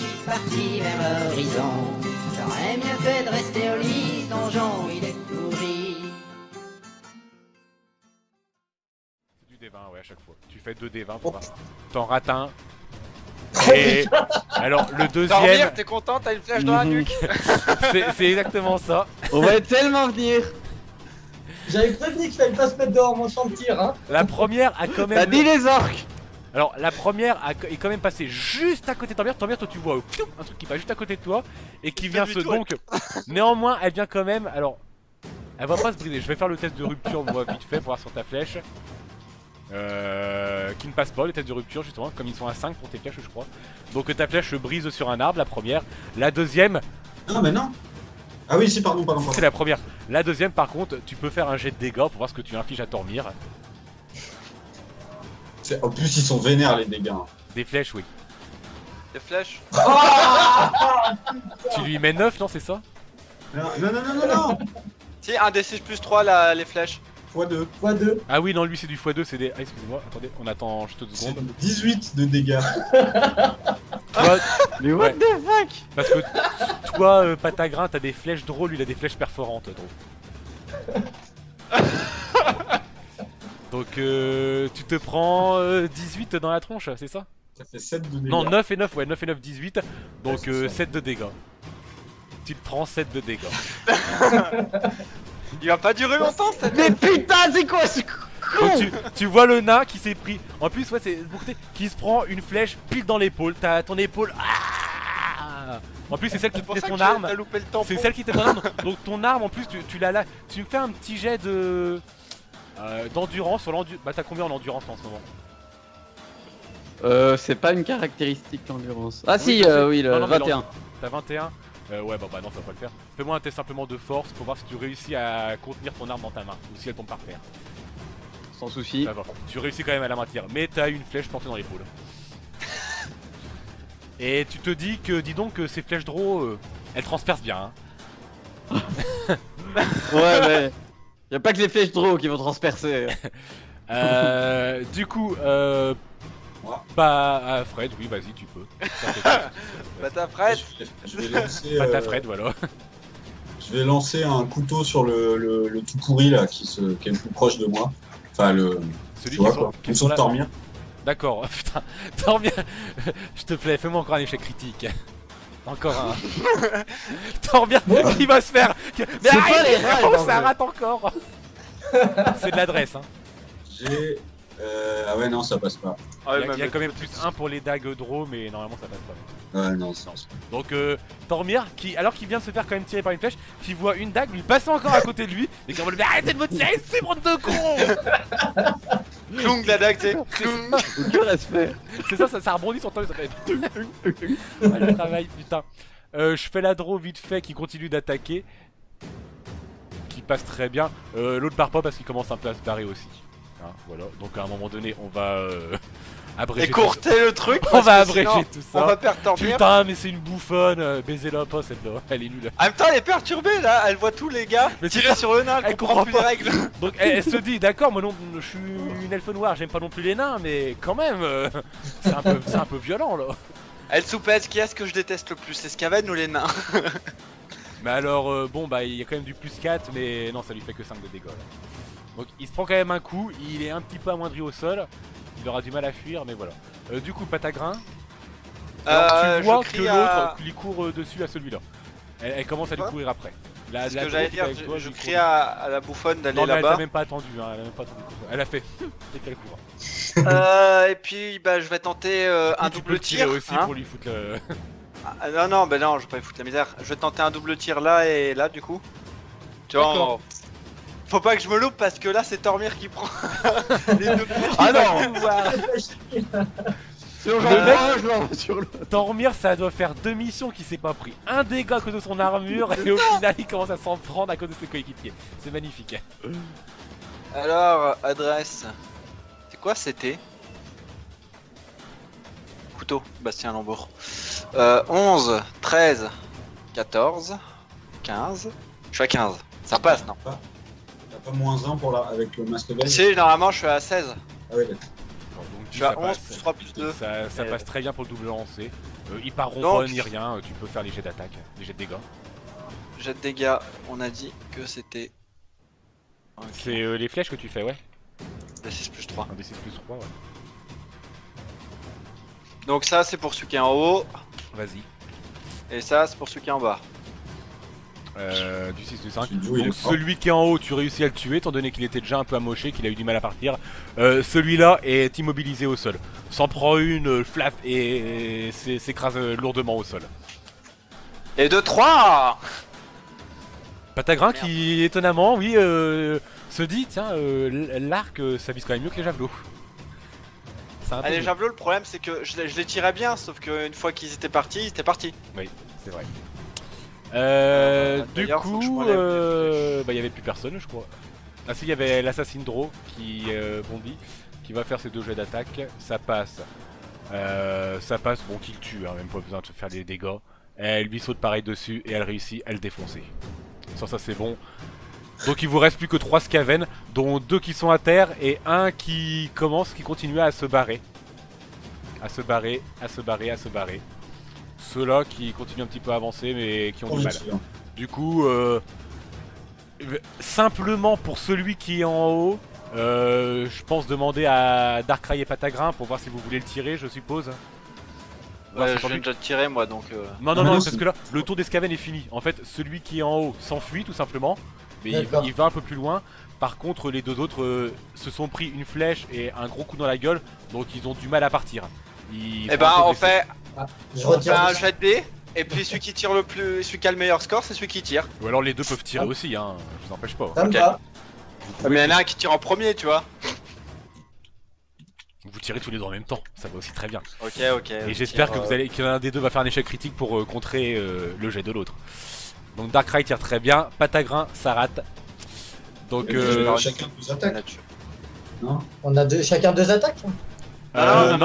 suis parti vers l'horizon. J'aurais mieux fait de rester au lit, donjon il est pourri. C'est du D20, ouais, à chaque fois. Tu fais 2 D20 pour voir. T'en rates un. Et alors, le deuxième. Dormir, t'es content, t'as une flèche dans la nuque. C'est exactement ça. On va tellement venir. J'avais prévenu qu'il fallait pas se mettre dehors mon champ de tir, hein. La première a quand T'as même. dit les orques. Alors, la première est quand même passée juste à côté de Tormir. Tormir, toi, tu vois un truc qui passe juste à côté de toi et qui vient se. Donc, néanmoins, elle vient quand même. Alors, elle va pas se briser. Je vais faire le test de rupture, moi, vite fait, pour voir sur ta flèche. Qui ne passe pas, les tests de rupture, justement, comme ils sont à 5 pour tes flèches, je crois. Donc, ta flèche brise sur un arbre, la première. La deuxième. Non, mais non. Ah oui, si, pardon. C'est la première. La deuxième, par contre, tu peux faire un jet de dégâts pour voir ce que tu infliges à Tormir. En plus, ils sont vénères, les dégâts. Des flèches, oui. Des flèches. Tu lui mets 9, non, c'est ça? Non. Si, un D6 plus 3 les flèches. x2. x2. Ah oui, non, lui c'est du x2, c'est des. Ah, excusez-moi, attendez, on attend juste 2 C'est secondes. 18 de dégâts. Toi, Mais what Ouais. the fuck. parce que toi, Patagrin, t'as des flèches drôles, lui il a des flèches perforantes, drôle. Donc, tu te prends 18 dans la tronche, c'est ça? Ça fait 7 de dégâts. Non, 9 et 9, ouais, 9 et 9, 18. Donc, c'est ça. 7 de dégâts. Tu te prends 7 de dégâts. Il va pas durer longtemps cette. Mais putain, c'est quoi ce con? Donc, tu vois le nain qui s'est pris. En plus, ouais, c'est qui se prend une flèche pile dans l'épaule. T'as ton épaule. Ah, en plus, c'est celle qui C'est pour tenait ça que ton arme. t'as loupé le temps. C'est celle qui était ton arme. Donc ton arme en plus tu l'as là. Tu me fais un petit jet de d'endurance sur l'endurance. Bah t'as combien en endurance en ce moment? C'est pas une caractéristique l'endurance. Ah Oui, si, je sais. oui, le Non, non, mais 21. T'as 21. Ouais bah non ça va pas le faire. Fais-moi un test simplement de force pour voir si tu réussis à contenir ton arme dans ta main ou si elle tombe par terre. Sans souci. Ça va. Tu réussis quand même à la maintenir. Mais t'as une flèche plantée dans l'épaule. Et tu te dis que dis donc que ces flèches draw elles transpercent bien. Hein. Ouais. Y'a pas que les flèches draw qui vont transpercer. Du coup, Moi. bah, Fred, oui, vas-y, tu peux. Bah t'as Fred. Je vais lancer. Pas ta Fred, voilà. Je vais lancer un couteau sur le tout pourri là qui est le plus proche de moi. Enfin Celui tu vois, qui quoi. qui Son là. Tormir. D'accord, putain, tant bien. Je te plaît, fais-moi encore un échec critique. Encore un. Tant bien, qui va se faire. Mais C'est pas arrête, les rats, oh, en ça vrai. rate encore. C'est de l'adresse, hein. J'ai. Ah ouais, non, ça passe pas. Ah, Il y a quand même plus 1 pour les dagues draw, mais normalement ça passe pas. Ouais, non, c'est Donc Tormir, alors qu'il vient de se faire quand même tirer par une flèche, qui voit une dague lui passer encore à côté de lui, et qui va lui dire arrêtez de me tirer, c'est bande de cons. Clong la dague, t'sais. Clong. Aucun respect. C'est ça rebondit sur toi, ça fait. Ah, le travail, putain. Je fais la draw vite fait qui continue d'attaquer. Qui passe très bien. L'autre part pas parce qu'il commence un peu à se barrer aussi. Hein, voilà, donc à un moment donné, on va abréger. Écourter le truc. On parce va que abréger sinon, tout ça. On va perdre Tormir. Putain, mais c'est une bouffonne. Baisez-la pas celle-là. Elle est nulle. En même temps, elle est perturbée là. Elle voit tous les gars Mais c'est tirer ça. sur le nain. Elle Elle comprend comprend plus les pas. règles. Donc elle se dit, d'accord, moi non, je suis une elfe noire, j'aime pas non plus les nains, mais quand même, c'est un peu violent là. Elle soupèse. Qui est-ce que je déteste le plus, les Skaven ou les nains? Mais alors, bon, bah il y a quand même du plus 4, mais non, ça lui fait que 5 de dégâts là. Donc il se prend quand même un coup, il est un petit peu amoindri au sol, il aura du mal à fuir, mais voilà. Du coup, Patagrin, alors, tu vois je que crie l'autre lui court dessus à celui-là. Elle commence à lui Quoi courir après. La, Ce la que j'allais droite dire, avec toi, je lui crie court à la bouffonne dessus. d'aller Non, mais elle t'a là-bas. même pas attendu, hein, elle a même pas attendu. Elle a fait dès qu'elle court. Et puis bah je vais tenter un Tu peux double le tirer tir aussi hein. pour lui foutre le. Non, bah non, je vais pas lui foutre la misère. Je vais tenter un double tir là et là du coup. Tu vois, D'accord. faut pas que je me loupe parce que là c'est Tormir qui prend les deux flèches. Ah non. Sur Le mec- je l'envoie sur le. Tormir, ça doit faire 2 missions qu'il s'est pas pris un dégât à cause de son armure et au final il commence à s'en prendre à cause de ses coéquipiers. C'est magnifique. Alors, adresse. C'est quoi c'était? Couteau, Bastien Lambourg. 11, 13, 14, 15. Je suis à 15. Ça passe, non? T'as pas moins 1 pour avec le masque belge. Si, normalement je suis à 16. Ah ouais, d'accord. Donc dis, Je suis ça à 11 passe. plus 3 plus 2. Ça passe très bien pour le double lancer. Il part rond Donc- pas ni rien, tu peux faire les jets d'attaque, les jets de dégâts. Jet de dégâts, on a dit que c'était. Ok. C'est les flèches que tu fais, ouais. La 6 plus 3. Un D6 plus 3, ouais. Donc ça c'est pour celui qui est en haut, Vas-y. et ça c'est pour celui qui est en bas. Du 6 du 5. Tu dis, oui, il est Donc fort. celui qui est en haut, tu réussis à le tuer, étant donné qu'il était déjà un peu amoché, qu'il a eu du mal à partir. Celui-là est immobilisé au sol. S'en prend une, flaf, et s'écrase lourdement au sol. Et de 3. Patagrin Merde. qui, étonnamment, oui, se dit, tiens, l'arc, ça vise quand même mieux que les javelots. C'est un peu Allez, mieux. javelot, le problème c'est que je les tirais bien, sauf qu'une fois qu'ils étaient partis, ils étaient partis. C'est vrai. Du D'ailleurs, faut que je coup, m'enlève les il y avait plus personne, je crois. Ah si, il y avait l'assassin Draw qui bondit, qui va faire ses 2 jets d'attaque. Ça passe. Bon, qu'il tue, hein, même pas besoin de faire des dégâts. Elle lui saute pareil dessus et elle réussit à le défoncer. Sur ça, c'est bon. Donc il vous reste plus que 3 Skaven, dont 2 qui sont à terre et un qui continue à se barrer. À se barrer. Ceux-là qui continuent un petit peu à avancer mais qui ont du mal. Positif, hein. Du coup, simplement pour celui qui est en haut, je pense demander à Darkrai et Patagrin pour voir si vous voulez le tirer, je suppose. Voir Ouais, si je c'est viens déjà de tirer moi donc. Non, Non, parce c'est- que là, le tour des Skaven est fini. En fait, celui qui est en haut s'enfuit tout simplement, mais D'accord. il va un peu plus loin. Par contre, les 2 autres se sont pris une flèche et un gros coup dans la gueule, donc ils ont du mal à partir. Ils Et sont ben un peu on blessés. fait, Je on fait retire. un jet de dés, et puis celui qui tire le plus, celui qui a le meilleur score, c'est celui qui tire. Ou alors les 2 peuvent tirer Ah. aussi, hein, je vous empêche pas. Ça me Ok. va. Mais il y en a un qui tire en premier, tu vois. Vous tirez tous les 2 en même temps, ça va aussi très bien. Ok. Et j'espère que qu'un des 2 va faire un échec critique pour contrer le jet de l'autre. Donc Darkrai tire très bien, Patagrin ça rate. Donc Et puis, chacun nous attaque. Là-dessus. Non On a chacun 2 attaques. non,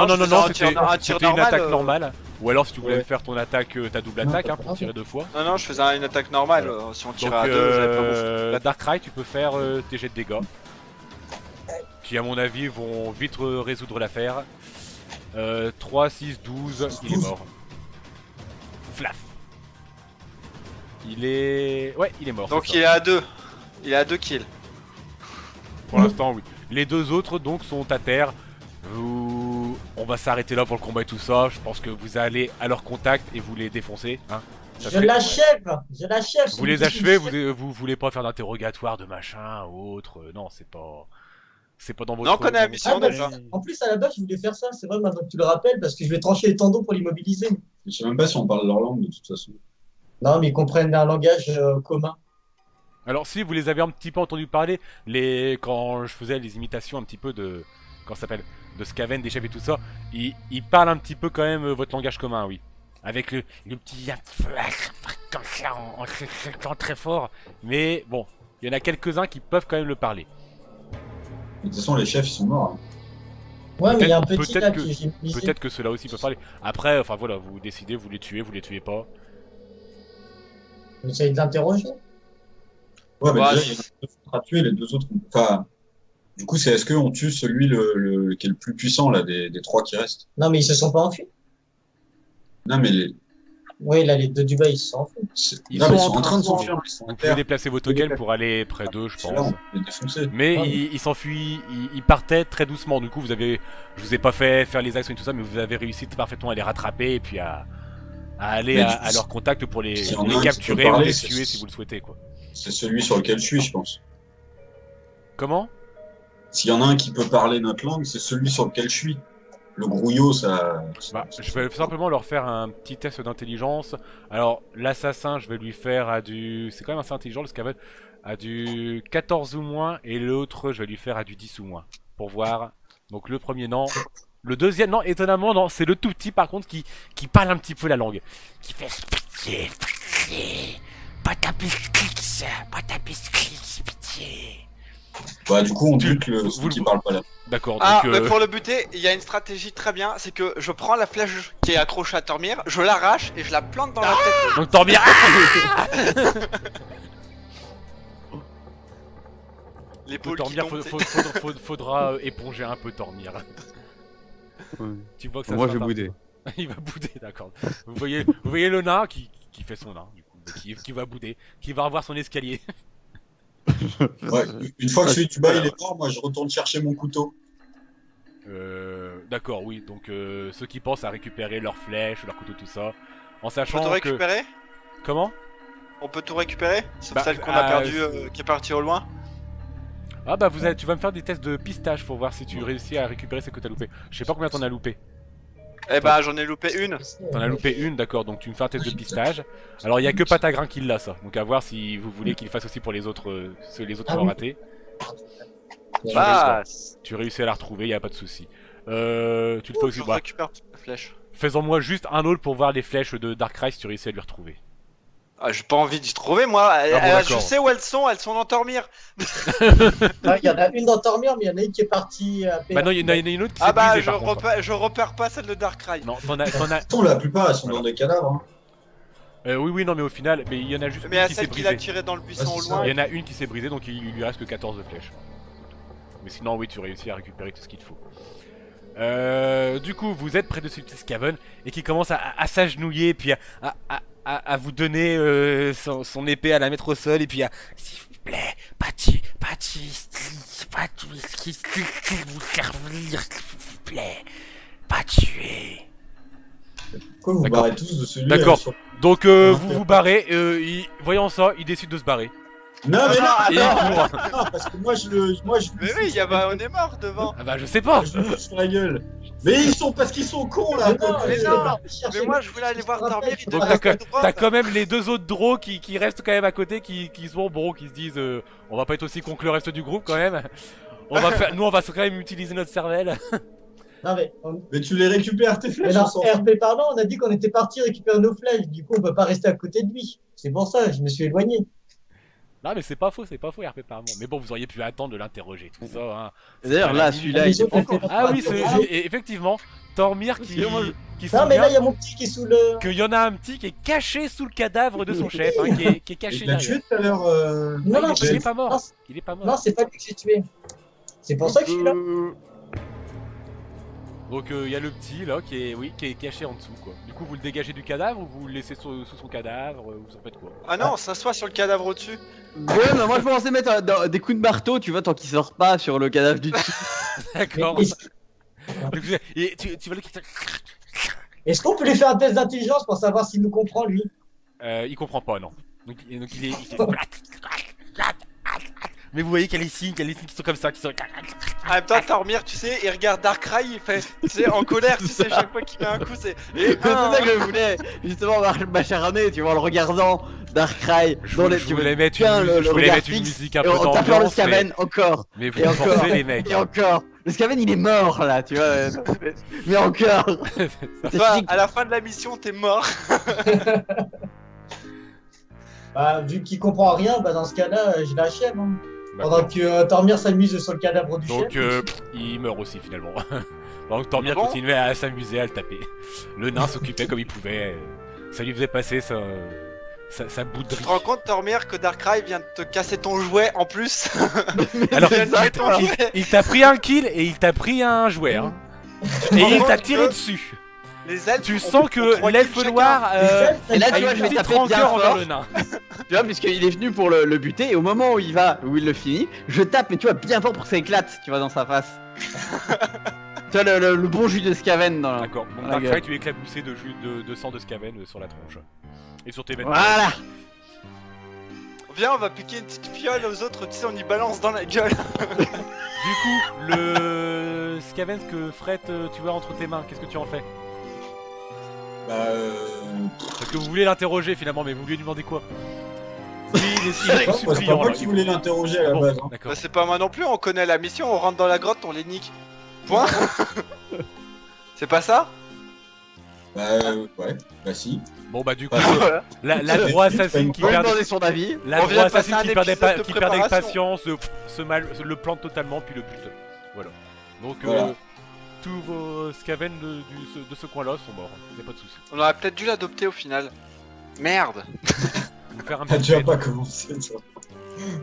je faisais un c'était tir normal, c'était une attaque normale. Ou alors si tu voulais Ouais. faire ton attaque, ta double Non, attaque pas hein, pour grave. tirer 2 fois. Non, je faisais une attaque normale. Si on Donc tirait à 2, j'avais pas beaucoup. Darkrai tu peux faire tes jets de dégâts. Qui à mon avis vont vite résoudre l'affaire. 3, 6, 12, il est mort. Flaf. Il est mort. Donc c'est ça. il est à 2. Il est à 2 kills. Pour l'instant, oui. Les 2 autres, donc, sont à terre. On va s'arrêter là pour le combat et tout ça. Je pense que vous allez à leur contact et vous les défoncez. Hein. Ça Je serait- l'achève. Je l'achève. Vous les achevez, vous voulez pas faire d'interrogatoire de machin ou autre. Non, c'est pas. C'est pas dans votre. Non, on connaît la dans votre- mission Ah, bah, déjà. En plus, à la base, je voulais faire ça. C'est vrai, maintenant que tu le rappelles, parce que je vais trancher les tendons pour l'immobiliser. Je sais même pas si on parle leur langue de toute façon. Non, mais ils comprennent un langage commun. Alors, si vous les avez un petit peu entendu parler, quand je faisais les imitations un petit peu de. Comment ça s'appelle de Skaven, des chefs et tout ça, ils parlent un petit peu quand même votre langage commun, oui. Avec le petit comme ça en criant très fort. Mais bon, il y en a quelques-uns qui peuvent quand même le parler. De toute façon, les chefs, ils sont morts. hein. Ouais, mais il y a un Peut-être- petit peut-être là que- qui j'ai immobilisé. Peut-être que ceux-là aussi peuvent parler. Après, enfin voilà, vous décidez, vous les tuez pas. J'essaye de l'interroger. Ouais, mais Ouais, déjà, il y en a 2 autres à tuer, les 2 autres. Enfin, du coup, c'est est-ce qu'on tue celui qui est le plus puissant là, des 3 qui restent? Non, mais ils se sont pas enfuis. Non, mais Oui, là, les 2 du bas, ils se sont enfuis. Ils non, sont mais en train de s'enfuir. Ils sont Vous en pouvez terre. déplacer vos toggles pour aller près d'eux, je C'est là, pense. on peut les défoncer. Mais Ah, ils s'enfuient, ils partaient très doucement. Du coup, je vous ai pas fait faire les actions et tout ça, mais vous avez réussi parfaitement à les rattraper et puis à aller Mais du à coup, leur contact pour les s'il y en a un qui capturer peut ou parler, les c'est- tuer si vous le souhaitez, quoi. C'est celui sur lequel je suis, je pense. Comment? S'il y en a un qui peut parler notre langue, c'est celui sur lequel je suis. Le grouillot, ça. Bah, je vais simplement leur faire un petit test d'intelligence. Alors, l'assassin, je vais lui faire à du. C'est quand même assez intelligent, le Skaven. À du 14 ou moins. Et l'autre, je vais lui faire à du 10 ou moins. Pour voir. Donc, le premier, non. Le deuxième, non, étonnamment, non. C'est le tout petit, par contre, qui parle un petit peu la langue. Qui fait pitié, pitié. Pas ta biscuit, pas ta biscuit, pitié. Bah, du coup, on Tu- bute vous celui qui le- parle pas là. D'accord, Ah, donc. mais pour le buter, il y a une stratégie très bien, c'est que je prends la flèche qui est accrochée à Tormir, je l'arrache et je la plante dans la tête. Donc, tant bien. L'épaule qui Tormir, tombe, faudra éponger un peu Tormir. Tu vois que ça Moi, se je vais rate un bouder. peu. Il va bouder, d'accord. Vous voyez le nain qui fait son nain, du coup, mais qui va bouder, qui va revoir son escalier. Ouais, une fois que celui du bas il est mort, moi je retourne chercher mon couteau. D'accord, oui. Donc ceux qui pensent à récupérer leurs flèches, leurs couteaux, tout ça, en On peut sachant tout que... récupérer Comment? On peut tout récupérer Sauf Bah, celle qu'on a perdue, qui est partie au loin. Ah bah tu vas me faire des tests de pistage pour voir si tu réussis à récupérer ce que t'as loupé. Je sais pas combien t'en as loupé. Eh bah j'en ai loupé une. T'en as loupé une, d'accord, donc tu me fais un test de pistage. Alors il y a que Patagrin qui l'a ça, donc à voir si vous voulez qu'il le fasse aussi pour les autres qui Ah ont oui. raté. Bah, Tu réussis à la retrouver, y a pas de souci. Tu le fais aussi, je bah, récupère toutes les flèches. fais-en moi juste un autre pour voir les flèches de Darkrai si tu réussis à lui retrouver. Ah, j'ai pas envie d'y trouver moi. bon, d'accord. Je sais où elles sont dans Tormir. Ah, il y en a une dans Tormir, mais il y en a une qui est partie à Bah non, il y en a une autre qui s'est Ah bah brisée par contre. je repère pas celle de Darkrai. Non, t'en as... Attends, la plupart elles sont dans des cadavres. Hein. oui, non, mais au final, mais il y en a juste Mais une à qui s'est celle qu'il a brisée. tirée dans le buisson Ouais, au c'est loin. Il y en a une qui s'est brisée, donc il lui reste que 14 flèches. Mais sinon, oui, tu réussis à récupérer tout ce qu'il te faut. Du coup, vous êtes près de ce petit Skaven et qui commence à s'agenouiller, puis à vous donner son épée, à la mettre au sol, et puis à... S'il vous plaît, Patty, s'il vous servir, s'il vous plaît, pas tuer. Pourquoi vous D'accord. barrez tous de celui D'accord. sur- Donc Ah, vous vous barrez, voyant ça, il décide de se barrer. Non mais Et il non, court. non, parce que moi je lui Mais oui, on est mort devant. Ah bah je sais pas. je lui fous sur la gueule. Mais parce qu'ils sont cons là. Mais non, mais je non. l'ai pas cherché. Mais moi je voulais aller voir Tormir. Il Donc était à droite. t'as quand même les deux autres draws qui restent quand même à côté, qui sont bons, qui se disent on va pas être aussi con que le reste du groupe quand même. Nous on va quand même utiliser notre cervelle. Non, mais, Mais tu les récupères tes mais flèches. non, on s'en fout. RP parlant, on a dit qu'on était parti récupérer nos flèches. Du coup, on peut pas rester à côté de lui. C'est pour ça, je me suis éloigné. Non mais c'est pas faux RP par Mais bon, vous auriez pu attendre de l'interroger, tout ça. Hein. D'ailleurs, là, celui-là, il Les est autres pas étaient encore. Ah oui, Ah, effectivement, Tormir qui Non, mais souvient là, il y a mon petit qui est sous le. qu'il y en a un petit qui est caché sous le cadavre de son chef, hein, qui est caché Il l'a derrière. tué tout à l'heure. Non, non, Il est pas mort. non, Il est pas mort. non, c'est pas lui que j'ai tué. C'est pour ça que je suis là. Donc il y a le petit là qui est caché en dessous quoi. Du coup vous le dégagez du cadavre ou vous le laissez sous son cadavre ou vous en faites quoi? Ah non, s'assoit sur le cadavre au-dessus. Ouais, mais moi je pensais mettre des coups de marteau, tu vois, tant qu'il sort pas sur le cadavre du dessus. D'accord. Mais Donc, tu vas le quitter. est-ce qu'on peut lui faire un test d'intelligence pour savoir s'il nous comprend, lui? Il comprend pas non. Donc il est... Mais vous voyez qu'il y a les signes qui sont comme ça, qui sont... En même temps, Tormir, tu sais, il regarde Darkrai, il fait, tu sais, en colère, tu sais, chaque fois qu'il met un coup, c'est. C'est ça que je voulais justement m'acharner, tu vois, en le regardant, Darkrai. Je voulais mettre une musique un peu Et en tapant le d'ambiance, Skaven encore. mais vous Et encore. forcez les mecs. Et encore. Le Skaven il est mort là, tu vois. Mais encore. Toi, à la fin de la mission, t'es mort. Bah, vu qu'il comprend rien, bah, dans ce cas-là, je l'achève. Hein. Pendant que Tormir s'amuse sur le cadavre du Donc chef. il meurt aussi finalement. Donc Tormir Bon. continuait à s'amuser, à le taper. Le nain s'occupait comme il pouvait. Ça lui faisait passer sa Tu bouderie. te rends compte, Tormir, que Darkrai vient de te casser ton jouet en plus. Alors Il vient de tuer ton jouet. il t'a pris un kill et il t'a pris un jouet. Hein. Et il t'a tiré dessus. Les elfes. Tu ont- sens ont que trois l'elfe kills noir Et là, a tu vois, une je vais petite taper bien rancœur envers fort. le nain. Tu vois, puisqu'il est venu pour le buter, et au moment où il le finit, je tape, mais tu vois, bien fort pour que ça éclate, tu vois, dans sa face. Tu vois, le bon jus de Skaven dans la... D'accord, donc Ah, Darkrai gueule. tu es éclaboussé de sang de Skaven sur la tronche. Et sur tes vêtements. Voilà. Viens, on va piquer une petite fiole aux autres, tu sais, on y balance dans la gueule. Du coup, le Skaven que Fred tu vois entre tes mains, qu'est-ce que tu en fais? Bah, Parce que vous voulez l'interroger finalement, mais vous lui demandez quoi? Lui, il est non, tout c'est pas suppliant. moi là. qui voulais l'interroger à la Bon, base. Hein. d'accord. Bah, c'est pas moi non plus, on connaît la mission, on rentre dans la grotte, on les nique. Point. C'est pas ça? Bah, ouais, bah si. Bon bah du coup, Voilà. la droit assassine qui On lui perd... demandait son avis. La On vient droit de passer assassine un qui perdait épisode de qui perd avec préparation. patience, le plante totalement puis le bute. Voilà. Donc Voilà. tous vos Skaven de ce coin-là sont morts, y'a pas de soucis. On aurait peut-être dû l'adopter au final. Merde. Vous faire un Ah, petit tu vas tête. pas commencer, toi.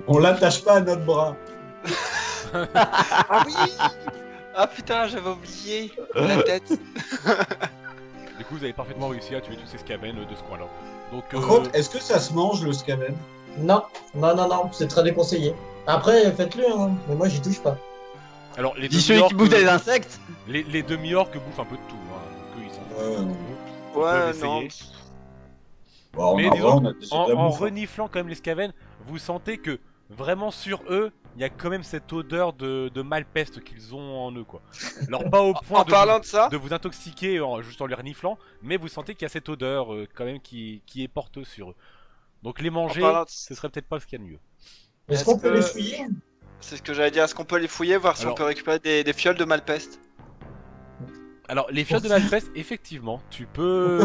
On l'attache pas à notre bras. Ah oui. Ah putain, j'avais oublié la tête. Du coup, vous avez parfaitement réussi à tuer tous ces Skaven de ce coin-là. Donc, Par contre, est-ce que ça se mange le Skaven? Non, c'est très déconseillé. Après, faites-le, hein, mais moi j'y touche pas. alors les Dis celui qui bouffe des insectes. les demi-orques bouffent un peu de tout. Hein. Donc, ils sont... Ouais, peuvent non. essayer. Bon, Mais en disons, vrai, on a déjà de la en bouffe, hein. reniflant quand même les Skaven, vous sentez que vraiment sur eux, il y a quand même cette odeur de malpeste qu'ils ont en eux, quoi. Alors pas au point En parlant de ça, de vous intoxiquer juste en les reniflant, mais vous sentez qu'il y a cette odeur quand même qui est porteuse sur eux. Donc les manger, parlant de- ce serait peut-être pas ce qu'il y a de mieux. Est-ce Est-ce qu'on peut que- les fouiller? c'est ce que j'allais dire. Est-ce qu'on peut les fouiller, voir si Alors- on peut récupérer des fioles de malpeste? Alors les fioles de malpeste, effectivement, tu peux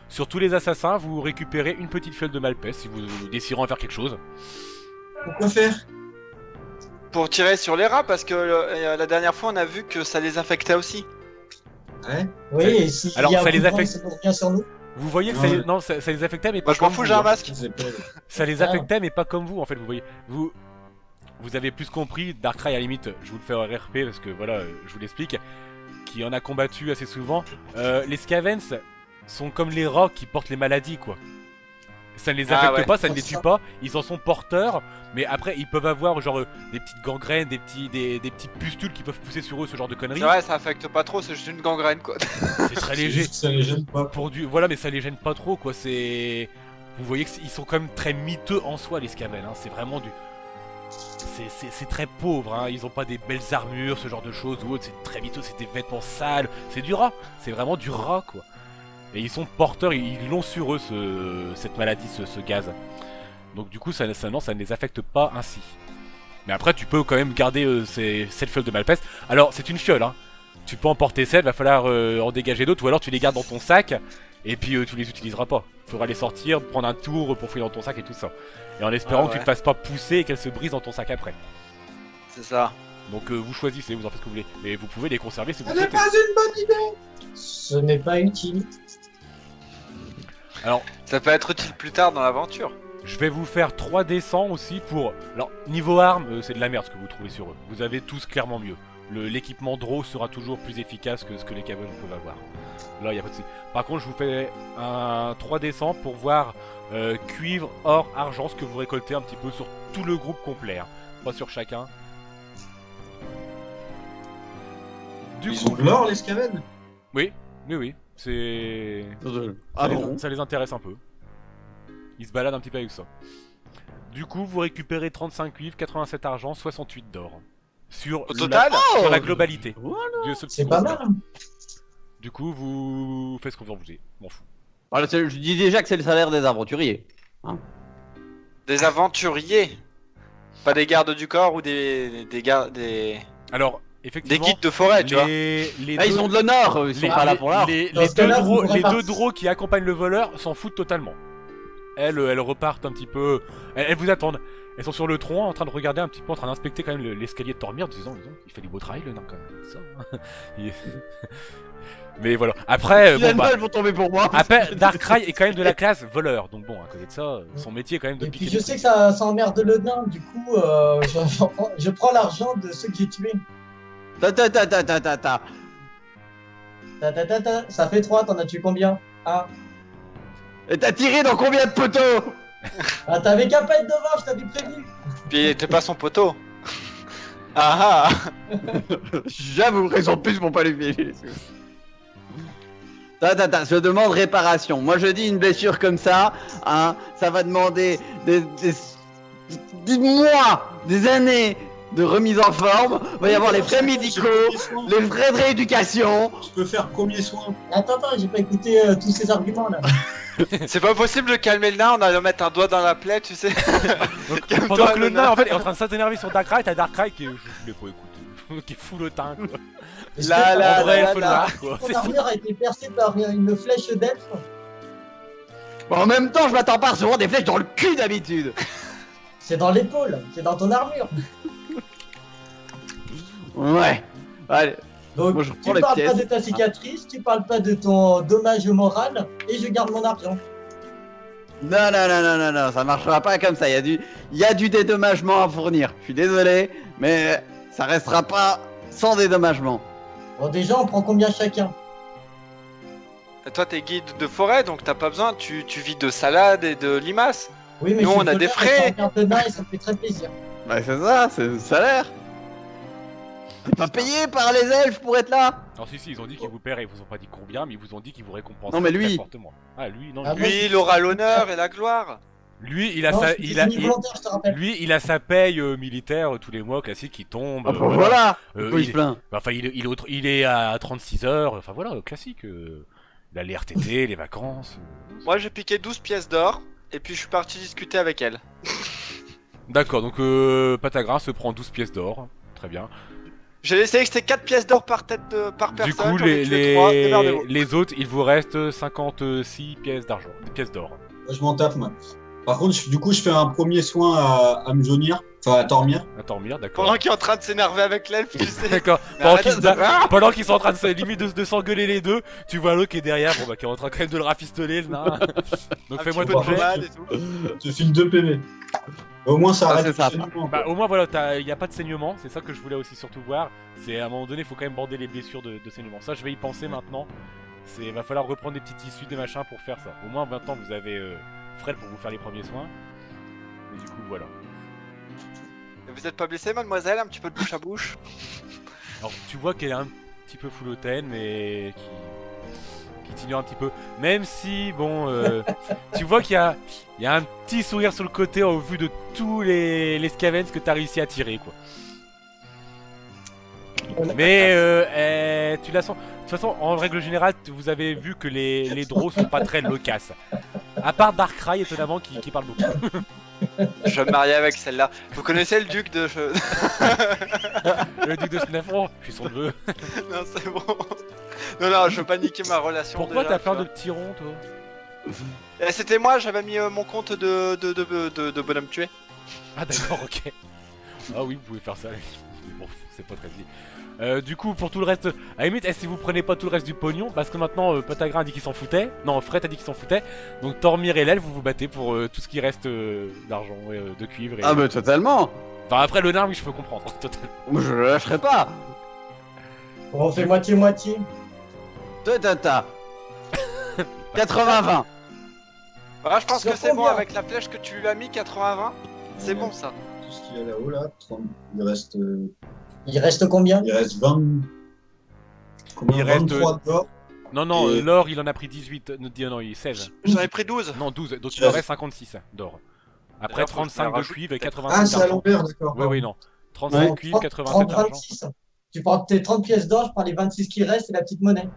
sur tous les assassins vous récupérer une petite fiole de malpeste si vous décidez en faire quelque chose. Pourquoi faire? Pour tirer sur les rats, parce que la dernière fois on a vu que ça les affectait aussi. Ouais. Oui, et si Alors, il y a ça un les coup de vent, affecte. ça nous revient sur nous. Vous voyez que ça, Ouais. non, ça les affectait mais pas Moi je m'en comme fous, vous, j'ai un hein. masque. C'est pas- Ça les Ah. affectait mais pas comme vous en fait, vous voyez. Vous avez plus compris, Darkrai à la limite, je vous le fais en RP parce que voilà, je vous l'explique, qui en a combattu assez souvent. Les Scavens sont comme les rats qui portent les maladies quoi. Ça ne les Ah affecte ouais. pas, ça ne les tue pas, ils en sont porteurs, mais après ils peuvent avoir genre des petites gangrènes, des petites pustules qui peuvent pousser sur eux, ce genre de conneries. C'est vrai, ça affecte pas trop, c'est juste une gangrène quoi. C'est très C'est léger. juste que ça les gêne pas. Pour du voilà, mais ça les gêne pas trop quoi. C'est vous voyez qu'ils sont quand même très miteux en soi les Skaven. Hein. C'est vraiment du c'est très pauvre. Hein. Ils ont pas des belles armures, ce genre de choses ou autre. C'est très miteux, c'est des vêtements sales. C'est du rat. C'est vraiment du rat quoi. Et ils sont porteurs, ils l'ont sur eux cette maladie, ce gaz. Donc du coup ça ne les affecte pas ainsi. Mais après tu peux quand même garder cette fiole de malpeste. Alors c'est une fiole hein. Tu peux en porter 7, va falloir en dégager d'autres, ou alors tu les gardes dans ton sac, et puis tu les utiliseras pas. Faudra les sortir, prendre un tour pour fouiller dans ton sac et tout ça. Et en espérant Ah que tu ouais. te fasses pas pousser et qu'elles se brisent dans ton sac après. C'est ça. Donc vous choisissez, vous en faites ce que vous voulez. Mais vous pouvez les conserver si vous Ce n'est souhaitez. pas une bonne idée. Ce n'est pas utile. Alors, Ça peut être utile plus tard dans l'aventure. je vais vous faire 3 descends aussi pour... Alors, niveau armes, c'est de la merde ce que vous trouvez sur eux. Vous avez tous clairement mieux. L'équipement Draw sera toujours plus efficace que ce que les Skaven peuvent avoir. Là, il y a pas de souci. Par contre, je vous fais un 3 descends pour voir cuivre, or, argent, ce que vous récoltez un petit peu sur tout le groupe complet. Hein. Pas sur chacun. Du Ils coup, ont de l'or, les Skaven? oui, c'est... Ah ça, bon? ça les intéresse un peu. Ils se baladent un petit peu avec ça. Du coup, vous récupérez 35 cuivres, 87 argent, 68 d'or. Sur, Au total, sur la globalité. Voilà. De ce petit C'est pas groupe-là. mal. Du coup, vous faites ce qu'on veut vous m'en fous. Voilà, je dis déjà que c'est le salaire des aventuriers. des aventuriers. Pas des gardes du corps ou des Alors, effectivement, guides de forêt, tu vois. les Ah, ils ont de l'honneur, ils sont pas là pour l'art. Dans ce cas-là, vous pourrez les partir. deux drôles qui accompagnent le voleur s'en foutent totalement. Elles repartent un petit peu. Elles vous attendent. Elles sont sur le tronc en train de regarder un petit peu, en train d'inspecter quand même l'escalier de Tormir, en disant il fait du beau travail le nain quand même. Ça, hein. Mais voilà. Après, bon, Finalement, bah, elles vont tomber pour moi. après Darkrai est quand même de la classe voleur. Donc bon, à côté de ça, son métier est quand même de Et piquer puis je des sais trucs. que ça emmerde le nain, du coup, je prends l'argent de ceux que j'ai tués. Ta. Ça fait 3, t'en as tué combien? Ah, Et t'as tiré dans combien de poteaux? ah t'avais qu'à pas être devant, je t'avais prévenu. Puis t'es pas son poteau. Ah ah. J'avoue, raison de plus pour pas lui filer. Je demande réparation. Moi je dis une blessure comme ça, hein, ça va demander des mois, des années de remise en forme. Va y avoir les frais médicaux, les frais de rééducation. Je peux faire premier soin. Attends, j'ai pas écouté tous ces arguments là. C'est pas possible de calmer le nain, on a mettre un doigt dans la plaie, tu sais. Calme-toi, Pendant que le le nain en fait est en train de s'énerver sur Darkrai, t'as Darkrai qui est. Je l'ai pas écouté. Qui fout le teint quoi. Est-ce Là, que là, En vrai, là, il faut le là. voir quoi. ton armure a été percée par une flèche d'elfe? Bon, en même temps, je m'attends pas à recevoir des flèches dans le cul d'habitude. C'est dans l'épaule, c'est dans ton armure. Ouais. Allez. Donc Moi, je tu reprends les parles pas pièces. de ta cicatrice, tu parles pas de ton dommage moral, et je garde mon argent. Non, ça marchera pas comme ça. Il y a du dédommagement à fournir. Je suis désolé, mais ça restera pas sans dédommagement. Bon, déjà, on prend combien chacun? Toi, t'es guide de forêt, donc t'as pas besoin. Tu vis de salade et de limaces. Oui, mais Nous, je suis on a des voleur, frais. je suis en carte de main et ça me fait très plaisir. Bah c'est ça, c'est le salaire. T'es pas payé par les elfes pour être là. Alors si, ils ont dit qu'ils vous paieraient, ils vous ont pas dit combien, mais ils vous ont dit qu'ils vous récompenseraient Non, mais très lui. fortement. Ah lui, non, Ah, lui, moi, Lui, il aura l'honneur et la gloire. il a Non, sa, je suis il a, semi-volontaire, je te rappelle. lui, il a sa paye militaire tous les mois classique qui tombe. Ah bah voilà. Euh, Pourquoi il il se est- plaint? Enfin, il est à 36 heures. Enfin voilà, classique. Il a les RTT, les vacances. Moi, j'ai piqué 12 pièces d'or. Et puis, je suis parti discuter avec elle. D'accord, donc Patagrin se prend 12 pièces d'or. Très bien. J'ai laissé que c'était 4 pièces d'or par par personne. Du coup, j'en ai tué trois, démerdez-vous. les autres, il vous reste 56 pièces d'argent, des pièces d'or. Moi, je m'en tape, moi. Par contre, du coup, je fais un premier soin à Mjolnir, enfin à Tormir. À dormir, d'accord. Pendant qu'il est en train de s'énerver avec l'elfe, tu sais. D'accord. Mais Pendant arrête qu'ils de- se battent- pendant qu'ils sont en train de limite de s'engueuler les deux, tu vois l'autre qui est derrière, bon bah qui est en train quand même de le rafistoler le nain. Donc Un fais-moi petit ton peu de jet. pommade et tout. Je file 2 PV. Au moins, ça Ah, arrête c'est le ça. saignement, Bah quoi. au moins voilà, il n'y a pas de saignement, c'est ça que je voulais aussi surtout voir. C'est à un moment donné, il faut quand même border les blessures de saignement. Ça je vais y penser maintenant. Va falloir reprendre des petits tissus, des machins pour faire ça. Au moins maintenant vous avez Fred pour vous faire les premiers soins. Et du coup voilà. Vous êtes pas blessé, mademoiselle? Un petit peu de bouche à bouche? Alors tu vois qu'elle est un petit peu full hautaine mais qui t'ignore un petit peu. Même si bon tu vois qu'il y a un petit sourire sur le côté au vu de tous les scavens que t'as réussi à tirer quoi. Mais tu la sens. De toute façon, en règle générale, vous avez vu que les draws sont pas très loquaces. À part Darkrai, étonnamment, qui parle beaucoup. Je vais me marier avec celle-là. Vous connaissez le duc de... Le duc de Snefron, je suis son neveu. Non, c'est bon. Non, je veux pas niquer ma relation. Pourquoi déjà, t'as plein tu de petits ronds, toi vois. C'était moi, j'avais mis mon compte de bonhomme tué. Ah, d'accord, ok. Ah oui, vous pouvez faire ça. Mais bon, c'est pas très dit. Du coup, pour tout le reste, à la limite, si vous prenez pas tout le reste du pognon, parce que maintenant Patagrin a dit qu'il s'en foutait, non, Fred a dit qu'il s'en foutait, donc Tormir et l'elfe, vous vous battez pour tout ce qui reste d'argent, de cuivre. Et... Ah bah totalement. Enfin, après le nain, oui, je peux comprendre, totalement. Moi je le lâcherai pas. On fait moitié-moitié. Tata. 80-20. Ah, je pense Sur que c'est bon combien? avec la flèche que tu lui as mis, 80-20. C'est bon ça. Tout ce qu'il y a là-haut, là, 30, Il reste combien? il reste 20. Combien? Il reste- 23 d'or. Non, non, Et- l'or, il en a pris 18, non, il 16. J'en ai pris 12. Non, 12, donc il en reste 56 d'or. Après D'ailleurs, faut que je 35 de rajoute cuivre et peut-être. 85 Ah, c'est à d'argent. l'envers, d'accord. Oui, oui, non. 35 Ouais. cuivre, 87 30, d'argent. 26. Tu prends tes 30 pièces d'or, je prends les 26 qui restent et la petite monnaie.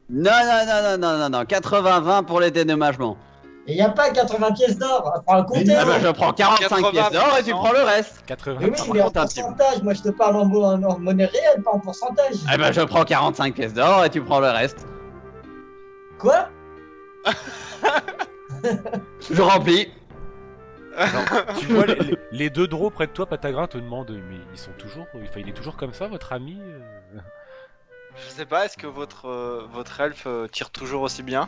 Non. 80-20 pour les dédommagements. Et y a pas 80 pièces d'or, apprends à compter. Ah bah je prends 45 80, pièces d'or et tu prends le reste. 80. Mais oui, mais en Raconte un petit peu. pourcentage, moi je te parle en monnaie réelle, pas en pourcentage. Ah bah je prends 45 pièces d'or et tu prends le reste. Quoi? Je remplis. Tu vois, les deux draws près de toi, Patagrin te demande, mais ils sont toujours, enfin, il est toujours comme ça, votre ami Je sais pas, est-ce que votre elfe tire toujours aussi bien?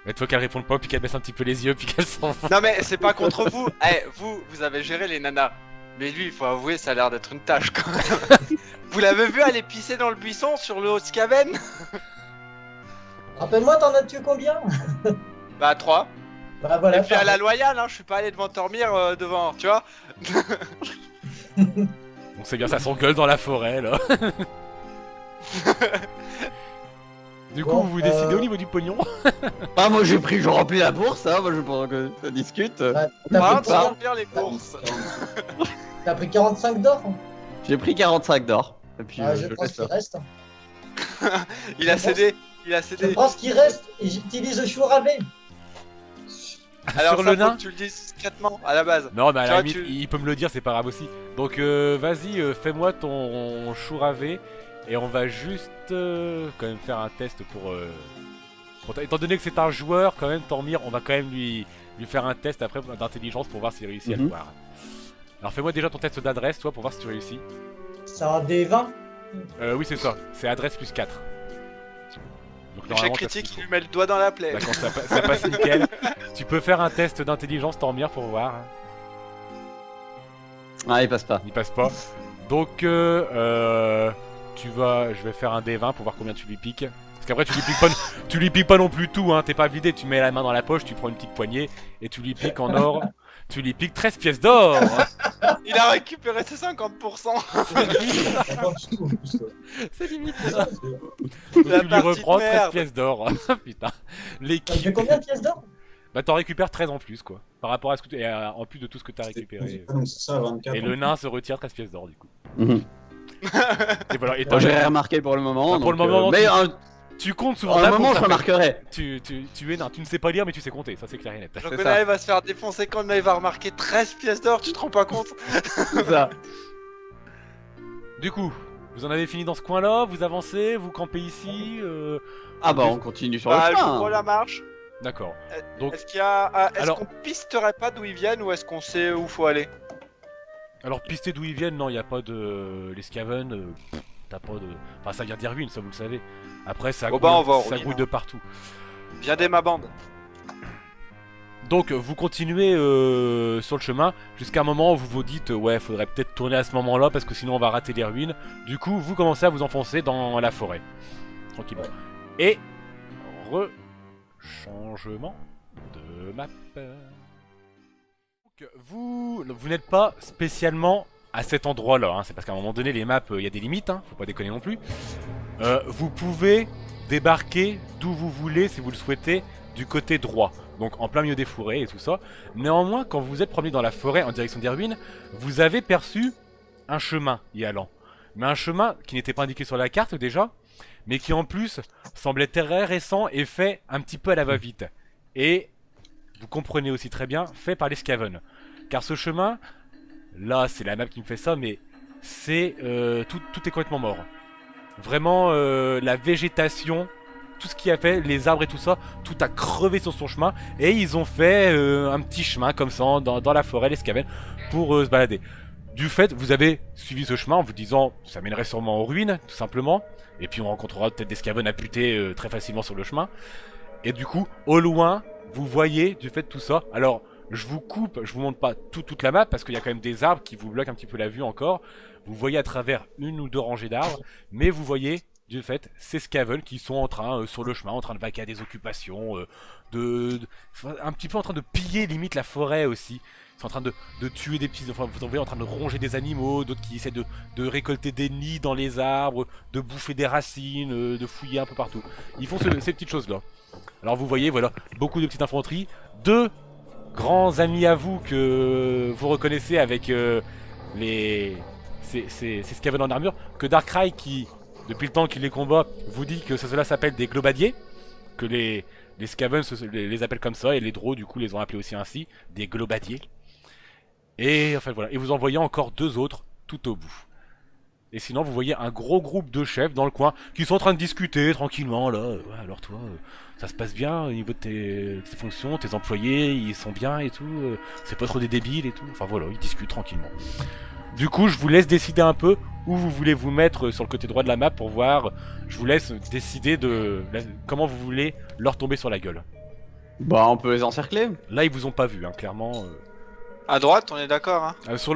Et toi qu'elle répond pas, puis qu'elle baisse un petit peu les yeux, puis qu'elle s'en va. Non mais c'est pas contre vous. Vous avez géré les nanas. Mais lui, il faut avouer, ça a l'air d'être une tâche quand même. Vous l'avez vu aller pisser dans le buisson sur le haut Skaven? Rappelle-moi, t'en as tué combien? Bah 3. Bah voilà. Et puis à la parfait. loyale, hein, je suis pas allé devant Tormir devant, tu vois. On sait bien, ça s'engueule dans la forêt, là. Du coup, Bon, vous décidez au niveau du pognon. Ah moi j'ai pris, je remplis la bourse, hein, moi je pendant que ça discute. Bah, Bah, T'as on pris, va remplir les courses. t'as pris 45 d'or? J'ai pris 45 d'or. Et puis Ah, je je prends laisse ce qui ça. reste. Il a cédé. Il a Je cédé. prends ce qui reste et j'utilise le chouravé. Alors Sur ça, le faut nain. que tu le dises discrètement à la base. Non, mais à Tu la vois, limite, tu- il peut me le dire, c'est pas grave aussi. Donc, vas-y, fais-moi ton chouravé. Et on va juste quand même faire un test pour. Étant donné que c'est un joueur, quand même, Tormir, on va quand même lui faire un test après d'intelligence pour voir s'il réussit à le Mhm. voir. Alors, fais-moi déjà ton test d'adresse, toi, pour voir si tu réussis. C'est un D20. Oui, c'est ça. C'est adresse plus 4. Donc, L'échec normalement, t'as ce critique, qu'il il faut. lui met le doigt dans la plaie. D'accord, ça passe nickel. Tu peux faire un test d'intelligence, Tormir, pour voir. Ah il passe pas. Il passe pas. Donc, je vais faire un D20 pour voir combien tu lui piques. Parce qu'après tu lui piques pas non plus tout, hein. T'es pas vidé, tu mets la main dans la poche, tu prends une petite poignée et tu lui piques en or. Tu lui piques 13 pièces d'or. Il a récupéré ses 50%. Ça va du tout, en plus, toi. C'est limite. Ça, Donc, La tu lui partie de reprends 13 merde. pièces d'or. Putain. Ça fait L'équipe. combien de pièces d'or? Bah t'en récupères 13 en plus quoi. Par rapport à ce que tu... en plus de tout ce que t'as récupéré. donc c'est ça, 24. Et le nain se retire 13 pièces d'or du coup. Mhm. Et voilà. Et Bon, j'ai rien remarqué pour le moment. Bah, pour donc, le moment, non, mais tu comptes souvent un ta moment, bourse, je après. remarquerai. Tu es nain. Tu ne sais pas lire mais tu sais compter. Ça c'est clair et net. Jean C'est Gonnet ça. va se faire défoncer quand il va remarquer 13 pièces d'or, tu te rends pas compte? C'est ça. Du coup, vous en avez fini dans ce coin-là. Vous avancez, vous campez ici. Ah bah, on continue sur Bah, le j'ouvre chemin. la marche. D'accord. Donc- Est-ce qu'il y a... Est-ce Alors- qu'on pisterait pas d'où ils viennent ou est-ce qu'on sait où faut aller? Alors pister d'où ils viennent, non, il y a pas de les Skaven. T'as pas de. Enfin, ça vient des ruines, ça vous le savez. Après, ça Bon, bah, on va aux ça ruines, grouille hein. de partout. Viendez ma bande. Donc vous continuez sur le chemin jusqu'à un moment où vous vous dites ouais faudrait peut-être tourner à ce moment-là parce que sinon on va rater les ruines. Du coup vous commencez à vous enfoncer dans la forêt. Tranquillement. Et changement de map. Donc, vous n'êtes pas spécialement à cet endroit-là. Hein. C'est parce qu'à un moment donné les maps il y a des limites. Hein. Faut pas déconner non plus. Vous pouvez débarquer d'où vous voulez si vous le souhaitez du côté droit. Donc en plein milieu des forêts et tout ça. Néanmoins, quand vous vous êtes promené dans la forêt en direction des ruines, vous avez perçu un chemin y allant. Mais un chemin qui n'était pas indiqué sur la carte déjà, mais qui en plus semblait très récent et fait un petit peu à la va-vite. Et vous comprenez aussi très bien, fait par les Skaven. Car ce chemin, là c'est la map qui me fait ça, mais c'est tout est complètement mort. Vraiment la végétation... Tout ce qui a fait, les arbres et tout ça, tout a crevé sur son chemin. Et ils ont fait un petit chemin comme ça dans la forêt, les Skaven, pour se balader. Du fait, vous avez suivi ce chemin en vous disant ça mènerait sûrement aux ruines, tout simplement. Et puis on rencontrera peut-être des Skaven amputés très facilement sur le chemin. Et du coup, au loin, vous voyez du fait de tout ça. Alors, je vous coupe, je vous montre pas toute la map parce qu'il y a quand même des arbres qui vous bloquent un petit peu la vue encore. Vous voyez à travers une ou deux rangées d'arbres, mais vous voyez du fait, ces Skaven qui sont en train, sur le chemin, en train de vaquer à des occupations, un petit peu en train de piller limite la forêt aussi. Ils sont en train de tuer des petits, enfin vous en voyez en train de ronger des animaux, d'autres qui essaient de récolter des nids dans les arbres, de bouffer des racines, de fouiller un peu partout. Ils font ces petites choses-là. Alors vous voyez, voilà, beaucoup de petites infanteries, deux grands amis à vous que vous reconnaissez avec ces Skaven en armure, que Darkrai qui... Depuis le temps qu'il les combat, vous dit que cela s'appelle des globadiers, que les Skaven les appellent comme ça, et les Drow du coup les ont appelés aussi ainsi, des globadiers. Et enfin voilà, et vous en voyez encore deux autres tout au bout. Et sinon vous voyez un gros groupe de chefs dans le coin, qui sont en train de discuter tranquillement là. Ouais, alors toi, ça se passe bien au niveau de tes fonctions, tes employés, ils sont bien et tout, c'est pas trop des débiles et tout. Enfin voilà, ils discutent tranquillement. Du coup, je vous laisse décider un peu où vous voulez vous mettre sur le côté droit de la map pour voir. Je vous laisse décider de comment vous voulez leur tomber sur la gueule. Bah, on peut les encercler. Là, ils vous ont pas vu, hein, clairement. À droite, on est d'accord, hein? Sur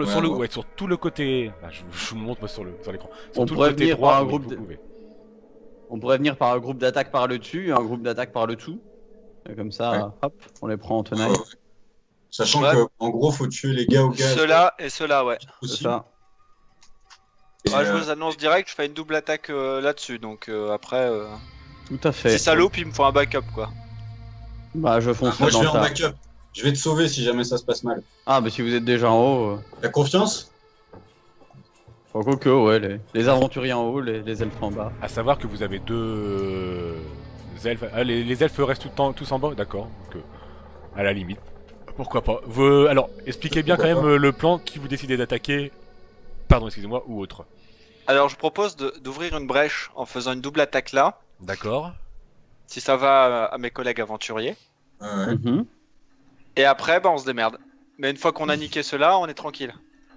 tout le côté. Bah, je vous le montre moi, sur l'écran. Sur On tout le pourrait côté venir droit, par un oui, groupe vous de- pouvez. On pourrait venir par un groupe d'attaque par le dessus et un groupe d'attaque par le dessous. Et comme ça, Ouais. hop, on les prend en tenaille. Sachant Ouais. que en gros, faut tuer les gars au gaz. Ceux-là et ceux-là, ouais. C'est aussi. ça. Et, Ouais, je vous annonce direct, je fais une double attaque là-dessus, donc après, Tout à fait. si ça loupe, il me faut un backup, quoi. Bah, je fonce moi, je dans vais le en tas. backup. Je vais te sauver si jamais ça se passe mal. Ah, bah, si vous êtes déjà en haut. T'as confiance? Quoique, ouais, les aventuriers en haut, les elfes en bas. À savoir que vous avez deux elfes. Ah, les elfes restent tout le temps tous en bas, d'accord. Donc, à la limite. Pourquoi pas. Alors, expliquez bien quand Pourquoi même le plan qui vous décidez d'attaquer. Pardon, excusez-moi, ou autre. Alors, je propose d'ouvrir une brèche en faisant une double attaque là, D'accord. si ça va à mes collègues aventuriers. Ouais. Mhm. Et après, bah, on se démerde. Mais une fois qu'on a niqué ceux-là, on est tranquille.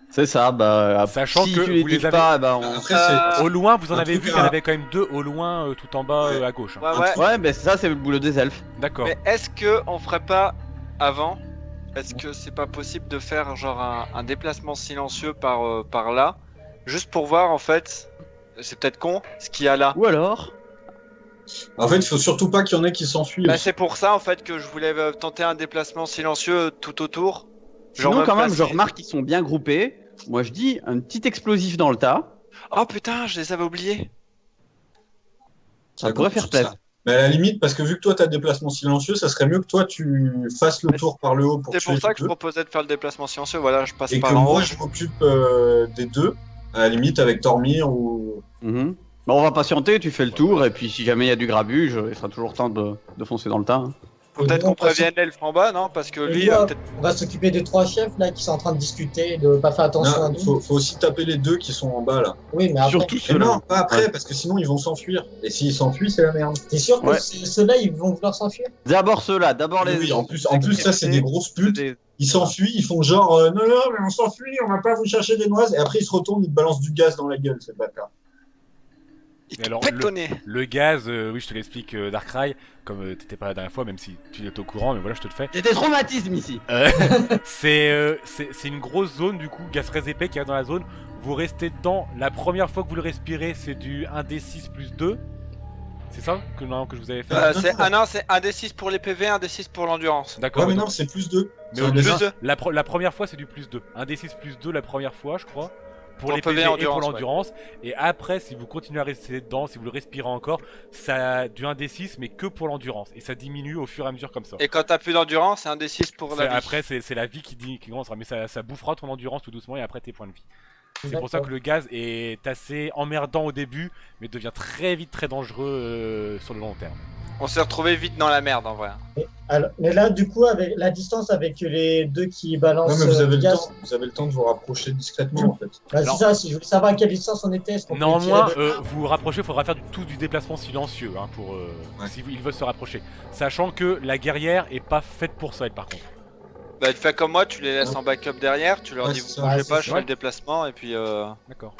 C'est ça, bah. Sachant si que tu les vous les niques avez- pas, bah, on. Après, c'est. Au loin, vous en un avez truc vu qu'il y en à- avait quand même deux au loin, tout en bas Ouais. à gauche. hein. Ouais, ouais. Ouais, mais ça, c'est le boulot des elfes. D'accord. Mais est-ce que on ferait pas avant? Est-ce que c'est pas possible de faire genre un déplacement silencieux par là, juste pour voir en fait c'est peut-être con, ce qu'il y a là. Ou alors, En fait, il faut surtout pas qu'il y en ait qui s'enfuient. Bah, c'est pour ça en fait que je voulais tenter un déplacement silencieux tout autour. sinon me quand même, je placer- remarque qu'ils sont bien groupés. Moi je dis un petit explosif dans le tas, Oh putain, je les avais oubliés. ça pourrait faire plaisir. Mais à la limite, parce que vu que toi t'as déplacement silencieux, ça serait mieux que toi tu fasses le tour par le haut pour C'est tuer pour ça les que je deux. proposais de faire le déplacement silencieux. Voilà, je passe Et que par en haut. moi je m'occupe des deux, à la limite avec Tormir ou. Mhm. Bon, on va patienter, tu fais le tour, et puis si jamais il y a du grabuge, il sera toujours temps de foncer dans le tas. hein. Faut peut-être Et nous, qu'on prévienne l'elfe en bas, non? Parce que Et lui, moi, peut-être. on va s'occuper des 3 chefs là qui sont en train de discuter, de pas faire attention à Non, nous. faut aussi taper les deux qui sont en bas là. Oui, mais après, Surtout Mais ceux-là. non, pas après, Ouais. parce que sinon ils vont s'enfuir. Et s'ils s'enfuient, c'est la merde. t'es sûr que Ouais. ceux-là ils vont vouloir s'enfuir? D'abord ceux-là, d'abord les. Oui, en plus ça c'est des grosses putes. Ils s'enfuient, ils font genre non, non, mais on s'enfuit, on va pas vous chercher des noises. Et après ils se retournent, ils te balancent du gaz dans la gueule, c'est pas cas. Il Et te alors, pète au nez. Le gaz, oui, je te l'explique, Darkrai, comme t'étais pas la dernière fois, même si tu es au courant, mais voilà, je te le fais. J'ai des traumatismes ici. C'est une grosse zone, du coup, gaz très épais qui est dans la zone. Vous restez dedans, la première fois que vous le respirez, c'est du 1d6 plus 2. C'est ça que, non, que je vous avais fait Non, c'est 1d6 pour les PV, 1d6 pour l'endurance. D'accord, Ouais, mais donc- non, c'est plus 2. mais Ça au descend. plus deux. la première fois, c'est du plus 2. 1d6 plus 2 la première fois, je crois. Pour Pour les PV PV et pour endurance, l'endurance. Et après, si vous continuez à rester dedans, si vous le respirez encore, ça du 1d6, mais que pour l'endurance. Et ça diminue au fur et à mesure comme ça. Et quand t'as plus d'endurance, c'est 1d6 pour la vie. Après, c'est la vie qui commencera, mais ça bouffera ton endurance tout doucement et après tes points de vie. C'est pour ça D'accord. que le gaz est assez emmerdant au début, mais devient très vite très dangereux sur le long terme. On s'est retrouvé vite dans la merde en vrai. Alors, mais là, du coup, avec la distance avec les deux qui Ouais, balancent mais vous avez, le le gaz, temps, vous avez le temps de vous rapprocher discrètement en fait. bah, Alors- c'est ça, si je voulais savoir à quelle distance on était. Est-ce qu'on pouvait Néanmoins, tirer de- vous vous rapprochez, il faudra faire tout du déplacement silencieux hein, pour si ils veulent se rapprocher. Sachant que la guerrière est pas faite pour ça, elle, par contre. Bah, tu fais comme moi, tu les laisses en backup derrière, tu leur Ouais, dis c'est vous ça. bougez Ouais, pas, c'est je ça. fais le déplacement et puis D'accord.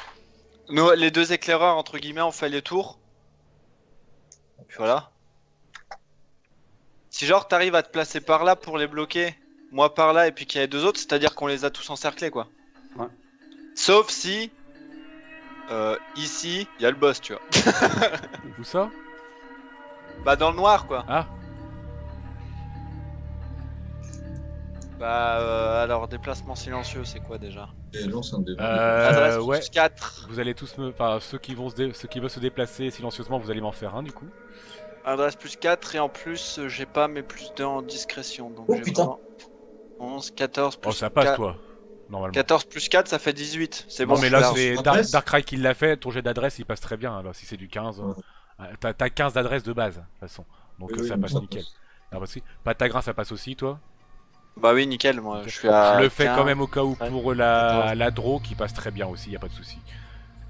nous, les deux éclaireurs entre guillemets, on fait les tours. Et puis voilà. Si genre t'arrives à te placer par là pour les bloquer, moi par là et puis qu'il y a les deux autres, c'est-à-dire qu'on les a tous encerclés quoi. Ouais. Sauf si ici il y a le boss, tu vois. Où ça? Bah dans le noir quoi. Ah, Bah alors déplacement silencieux, c'est quoi déjà? Et lance un dé. Adresse ouais. plus 4. Vous allez tous me. Enfin, ceux qui veulent se déplacer silencieusement, vous allez m'en faire un du coup. Adresse plus 4 et en plus j'ai pas mes plus 2 en discrétion. Donc Oh, j'ai putain. vraiment 11, 14 plus Oh, ça passe 4. toi, normalement. 14 plus 4 ça fait 18. C'est bon, Non, mais je là, suis c'est large. Dark, Adresse Darkrai qui l'a fait. Ton jet d'adresse il passe très bien. Alors, si c'est du 15, Ouais. t'as 15 d'adresse de base, de toute façon. Donc, Oui, oui, ça mais passe ça nickel. passe. Ah, bah, si. Patagrin, ça passe aussi, toi. Bah oui, nickel, moi je suis à. Je le fais 15. quand même au cas où ouais, pour la Draw qui passe très bien aussi, y a pas de souci.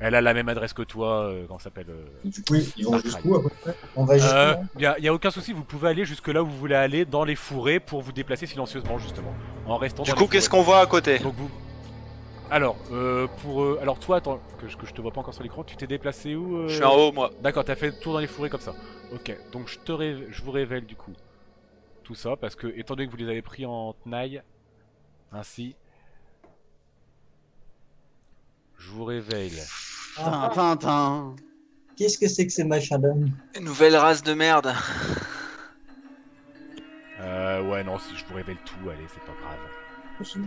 Elle a la même adresse que toi, comment ça s'appelle Et du coup, ils vont Darkrai. jusqu'où à peu près? On va juste. y a aucun souci, vous pouvez aller jusque là où vous voulez aller dans les fourrés pour vous déplacer silencieusement justement, en restant Du dans coup, les qu'est-ce fourrés. qu'on voit à côté? Donc vous. Alors, alors toi, attends, que je te vois pas encore sur l'écran, tu t'es déplacé où Je suis en haut, moi. D'accord, t'as fait le tour dans les fourrés comme ça. Ok, donc je vous révèle du coup tout ça parce que étant donné que vous les avez pris en tenaille, ainsi, je vous révèle. Ah, Tintin. qu'est-ce que c'est que ces machins-là? Nouvelle race de merde. Ouais, non, si je vous révèle tout, allez, c'est pas grave.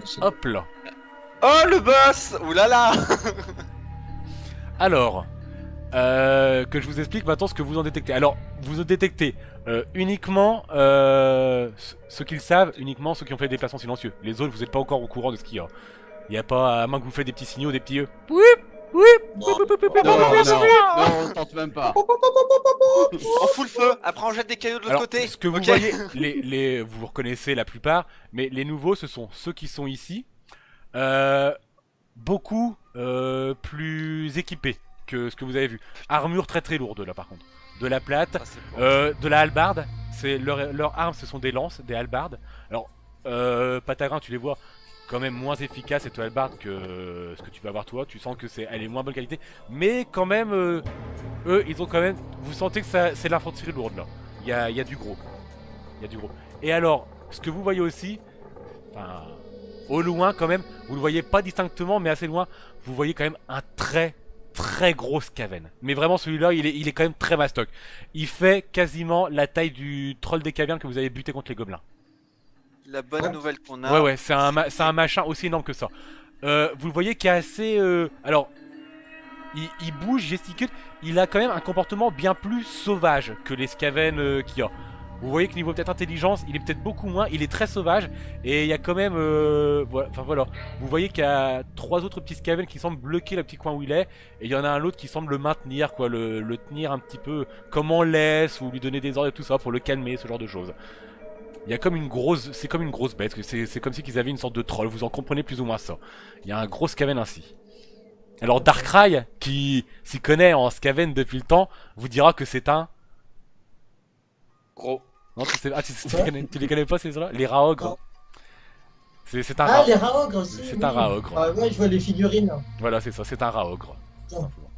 C'est- Hop là. Oh, le boss! Oulala! Alors, que je vous explique maintenant ce que vous en détectez. Alors, vous en détectez uniquement ceux qui le savent, uniquement ceux qui ont fait des déplacements silencieux. Les autres, vous n'êtes pas encore au courant de ce qu'il y a. Il n'y a pas, à moins que vous faites des petits signaux, des petits Non, Non, on tente même pas. On fout le feu, après on jette des cailloux de l'autre Alors, côté. ce que vous Ok. voyez, vous reconnaissez la plupart, mais les nouveaux, ce sont ceux qui sont ici, beaucoup plus équipés que ce que vous avez vu. Armure très très lourde là par contre. De la plate, Ah, c'est bon. de la hallebarde, c'est leurs armes, ce sont des lances, des hallebardes. Alors, Patagrin, tu les vois quand même moins efficaces cette hallebarde que ce que tu peux avoir toi. Tu sens que elle est moins bonne qualité, mais quand même, eux, ils ont quand même. Vous sentez que c'est de l'infanterie lourde là. Il y a du gros, il y a du gros. Et alors, ce que vous voyez aussi, enfin, au loin quand même, vous le voyez pas distinctement, mais assez loin, vous voyez quand même un très très gros Skaven. Mais vraiment celui-là, il est quand même très mastoc. Il fait quasiment la taille du troll des cavernes que vous avez buté contre les gobelins. La bonne nouvelle qu'on a. Ouais, ouais, c'est un machin aussi énorme que ça. Vous le voyez qui est assez... Alors, il bouge, gesticule. Il a quand même un comportement bien plus sauvage que les Skaven qu'il y a. Vous voyez que niveau peut-être intelligence, il est peut-être beaucoup moins. Il est très sauvage. Et il y a quand même... voilà, enfin voilà. Vous voyez qu'il y a 3 autres petits Skaven qui semblent bloquer le petit coin où il est. Et il y en a un autre qui semble le maintenir, quoi. Le tenir un petit peu comme on laisse, ou lui donner des ordres et tout ça pour le calmer, ce genre de choses. Il y a comme une grosse... C'est comme une grosse bête. C'est comme si qu'ils avaient une sorte de troll. Vous en comprenez plus ou moins ça. Il y a un gros Skaven ainsi. Alors Darkrai, qui s'y connaît en Skaven depuis le temps, vous dira que c'est un... Gros. Non, tu les connais pas ces gens-là? Les Raogres. C'est un Ah, les Raogres aussi. C'est oui. un Raogre. Ah, ouais, je vois les figurines. Voilà, c'est ça, c'est un Raogre. Tout Oh. simplement.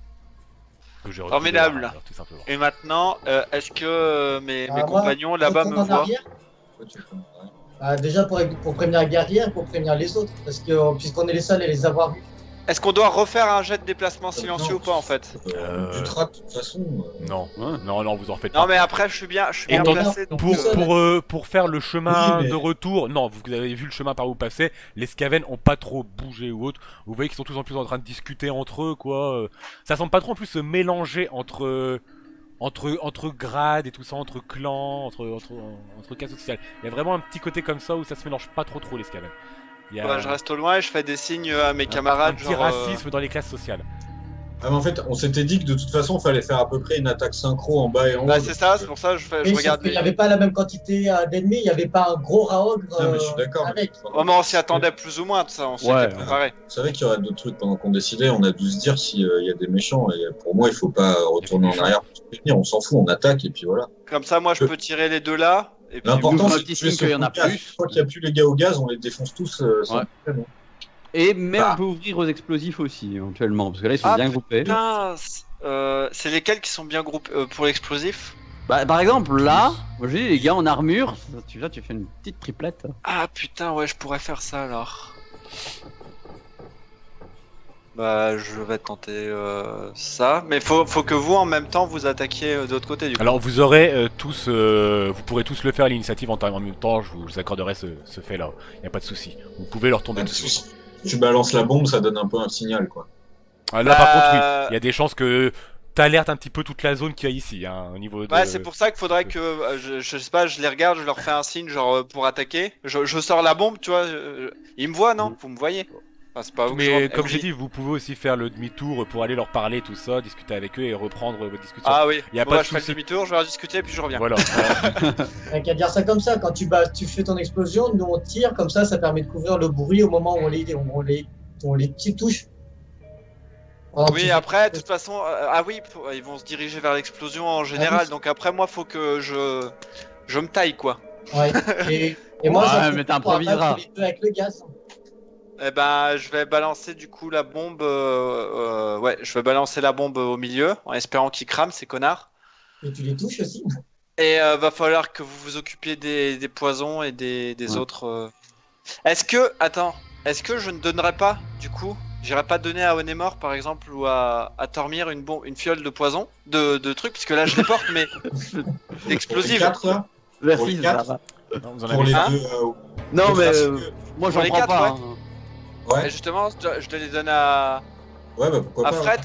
Que j'ai retrouvé Formidable. là, tout simplement. Et maintenant, est-ce que mes moi, compagnons là-bas faut me qu'on en voient? arrière. Ouais, tu fais- ouais. Déjà pour prévenir la guerrière, pour prévenir les autres. Parce que puisqu'on est les seuls à les avoir vus. Est-ce qu'on doit refaire un jet de déplacement silencieux ou pas en fait? Du track, de toute façon. Non, Ouais. non, vous en faites Non pas. mais après je suis bien Et donc, placé donc pour faire le chemin Oui, mais- de retour, non, vous avez vu le chemin par où passer, les Skaven ont pas trop bougé ou autre. Vous voyez qu'ils sont tous en plus en train de discuter entre eux, quoi. Ça semble pas trop en plus se mélanger entre grades et tout ça, entre clans, entre classes sociales. Il y a vraiment un petit côté comme ça où ça se mélange pas trop les Skaven. Il y a bah, je reste au loin et je fais des signes à mes camarades un petit genre racisme dans les classes sociales. Ah, mais en fait, on s'était dit que de toute façon, il fallait faire à peu près une attaque synchro en bas et en haut. Bah c'est ça, c'est pour ça que je Mais regarde il n'y avait pas la même quantité d'ennemis, il n'y avait pas un gros Raogre Non, mais je suis d'accord. avec. Oh mais on s'y attendait plus ou moins de ça, on s'y Ouais. était préparé. Vous savez qu'il y aurait d'autres trucs pendant qu'on décidait. On a dû se dire s'il y a des méchants. Et pour moi, il faut pas retourner en arrière pour se prévenir. On s'en fout, on attaque et puis voilà. Comme ça moi je peux tirer les deux là. Et puis L'important, un c'est petit de tuer signe ceux qu'il y en a qui ont le gaz. plus. Une fois qu'il n'y a plus les gars au gaz, on les défonce tous. Sans Ouais. problème. Mais on peut ouvrir aux explosifs aussi, éventuellement, parce que là, ils sont Ah, bien groupés. putain, c'est lesquels qui sont bien groupés pour l'explosif? Bah, par exemple, là, moi j'ai dit, les gars en armure, tu fais une petite triplette. Ah putain ouais je pourrais faire ça alors. Bah je vais tenter ça, mais faut que vous en même temps vous attaquiez de l'autre côté du coup. Alors vous aurez tous, vous pourrez tous le faire à l'initiative en même temps, je vous accorderai ce fait là, y a pas de souci. Vous pouvez leur tomber Ah, dessus. si tu balances la bombe, ça donne un peu un signal, quoi. Ah, là par contre oui, Euh, il y a des chances que t'alertes un petit peu toute la zone qu'il y a ici, hein, au niveau de... Ouais, c'est pour ça qu'il faudrait que je sais pas, je les regarde, je leur fais un signe genre pour attaquer. Je sors la bombe, tu vois. Ils me voient, non? Vous me voyez? Enfin, c'est pas vous que je Mais vois, comme MJ. j'ai dit, vous pouvez aussi faire le demi-tour pour aller leur parler, tout ça, discuter avec eux et reprendre votre discussion. Ah oui, Y a bon, pas bah, de je fais le souci. demi-tour, je vais leur discuter puis je reviens. Voilà. Rien qu'à dire ça comme ça, quand tu fais ton explosion, nous on tire, comme ça permet de couvrir le bruit au moment où on les petits touche. Pendant que tu Oui, fais- après, de toute façon, ah oui, ils vont se diriger vers l'explosion en général, oui. donc après, moi, faut que je me taille, quoi. Ouais. Et moi, Ouais, j'en fais mais pour t'improviseras. les deux avec le gaz. Eh ben, je vais balancer du coup la bombe. Ouais, je vais balancer la bombe au milieu, en espérant qu'ils crament ces connards. Et tu les touches aussi. Et va falloir que vous vous occupiez des poisons et des Ouais. autres. Est-ce que je ne donnerais pas, du coup, j'irais pas donner à Onemor par exemple ou à Tormir une fiole de poison, de trucs, puisque là je les porte, mais Pour les d'explosifs. 4, là. Merci, les ça quatre. va. Non, vous en Pour avez les un deux. Non, mais parce que- moi Pour j'en les prends quatre, pas. ouais. hein. Ouais, Et justement, je te les donne à ouais, bah pourquoi pas. ouais. Fred.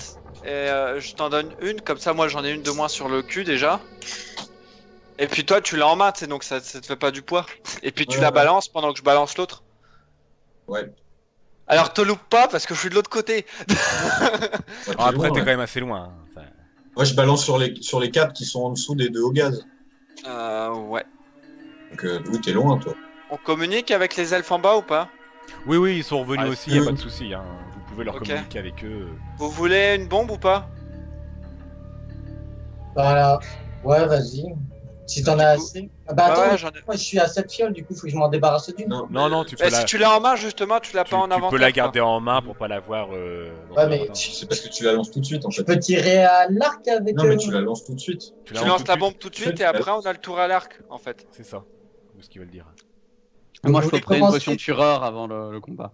Et je t'en donne une, comme ça moi j'en ai une de moins sur le cul déjà. Et puis toi tu l'as en main, tu sais, donc ça te fait pas du poids. Et puis tu Ouais, la ouais. balances pendant que je balance l'autre. Ouais. Alors te loupe pas parce que je suis de l'autre côté. Ouais, Ah, après loin, t'es ouais. quand même assez loin. hein. Ça- Moi, je balance sur les 4 qui sont en dessous des 2 au gaz. Ouais. Donc, oui, t'es loin, toi. On communique avec les elfes en bas ou pas? Oui, ils sont revenus Ouais, aussi, y a eux- pas de souci. Hein. Vous pouvez leur Ok. communiquer avec eux. Vous voulez une bombe ou pas? Voilà. Ouais, vas-y. Si t'en as assez. Ah bah Ah attends, ouais, j'en ai. moi je suis à 7 fioles, du coup, faut que je m'en débarrasse d'une. Non, Non, tu peux Mais la... si tu l'as en main justement, tu l'as Tu, pas en tu inventaire. peux la quoi. garder en main pour pas la voir. Dans Ouais, ton mais inventaire. C'est parce que tu la lances tout de suite, en Je fait. peux tirer à l'arc avec. Non, mais tu la lances tout de suite. Tu Tu lances lances tout de la suite. bombe tout de suite et après on a le tour à l'arc en fait. C'est ça, c'est ce qu'ils veulent dire. Moi, je Vous voulez ferai une commencer- potion de fureur avant le combat.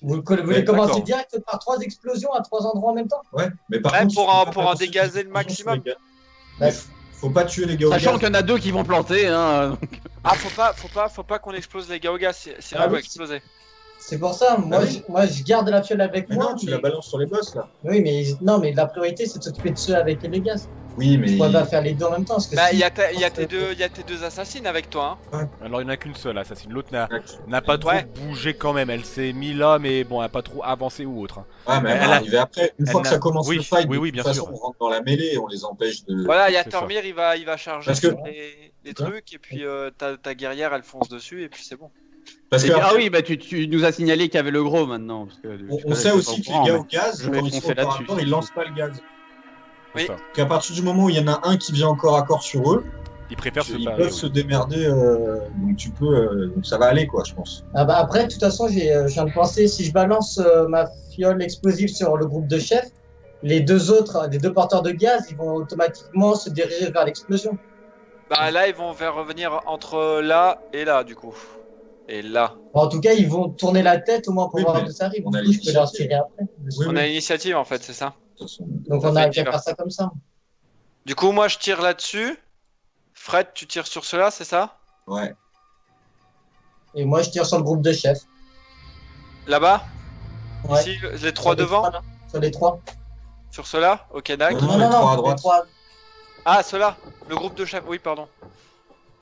Vous voulez Ouais, commencer d'accord. direct par 3 explosions à 3 endroits en même temps? Ouais, mais par Ouais, contre, pour faut en- pas pour en balancer dégazer des le maximum. explosions sur les gars. Bah, Mais faut pas tuer les gars au Sachant gaz. qu'il y en a 2 qui vont planter, hein. Ah, faut pas qu'on explose les gars au gaz, sinon Ah on va oui. exploser. C'est pour ça, moi, Ah oui. moi je garde la fiole avec Mais moi. non, tu la balances sur les boss là. Oui, mais non, mais la priorité c'est de s'occuper de ceux avec les gaz. Oui, mais. On va pas faire les deux en même temps. Parce que Bah, si- il y a tes deux assassines avec toi, hein. Alors il n'y en a qu'une seule, assassine. L'autre n'a Ouais, pas trop Ouais. bougé quand même. Elle s'est mis là, mais bon, elle n'a pas trop avancé ou autre. mais elle Elle va a- arriver après. Une fois elle que n'a- ça commence oui, le fight, oui, de oui, toute bien façon, sûr. on rentre dans la mêlée et on les empêche de. Voilà, il y a C'est ça. Tormir, il va charger Parce que- les Quoi trucs, et puis ta guerrière elle fonce dessus, et puis c'est bon. Parce que Ah après, oui, bah tu nous as signalé qu'il y avait le gros maintenant. Parce que, on sait aussi que les gars au gaz, je vais quand ils sont foncer au corps à là-dessus. corps, ils lancent pas le gaz. Oui. C'est ça. Qu'à partir du moment où il y en a un qui vient encore à corps sur eux, Ils préfèrent se ils barrer. peuvent oui. se démerder. Donc tu peux, donc ça va aller quoi, je pense. Ah bah après, de toute façon, je viens de penser, si je balance ma fiole explosive sur le groupe de chefs, les deux autres, les deux porteurs de gaz, ils vont automatiquement se diriger vers l'explosion. Bah là, ils vont faire revenir entre là et là, du coup. Et là. En tout cas, ils vont tourner la tête au moins pour Oui, voir mais d'où ça arrive. on a Du coup, je peux leur l'initiative. tirer après. Oui, On a l'initiative en fait, c'est ça. de toute façon. Donc on a qu'à faire ça comme ça. Du coup, moi je tire là-dessus. Fred, tu tires sur cela, c'est ça? Ouais. Et moi, je tire sur le groupe de chefs. Là-bas? Ouais. Ici, les trois Sur les devant? trois, là. Sur les trois. Sur cela? Ok, d'accord. Non, les trois à droite. les trois. Ah, cela, le groupe de chefs, oui, pardon.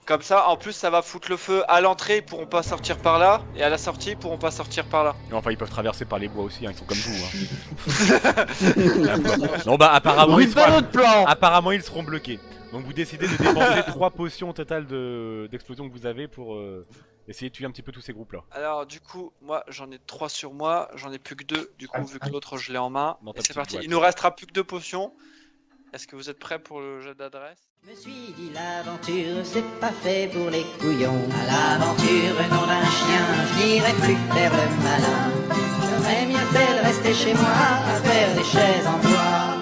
Comme ça, en plus, ça va foutre le feu à l'entrée, ils pourront pas sortir par là, et à la sortie, ils pourront pas sortir par là. Enfin, ils peuvent traverser par les bois aussi, hein, ils sont comme vous. Hein. Non, bah apparemment Oui, ils, pas seront... notre plan. apparemment, ils seront bloqués. Donc vous décidez de dépenser 3 potions au total d'explosion que vous avez pour essayer de tuer un petit peu tous ces groupes-là. Alors, du coup, moi, j'en ai 3 sur moi, j'en ai plus que 2, du coup, vu que l'autre, je l'ai en main. Dans ta Et c'est petite parti, boîte. il nous restera plus que 2 potions. Est-ce que vous êtes prêts pour le jeu d'adresse? Je me suis dit l'aventure c'est pas fait pour les couillons. À l'aventure nom d'un chien, je n'irai plus faire le malin. J'aurais mieux fait de rester chez moi à faire des chaises en bois.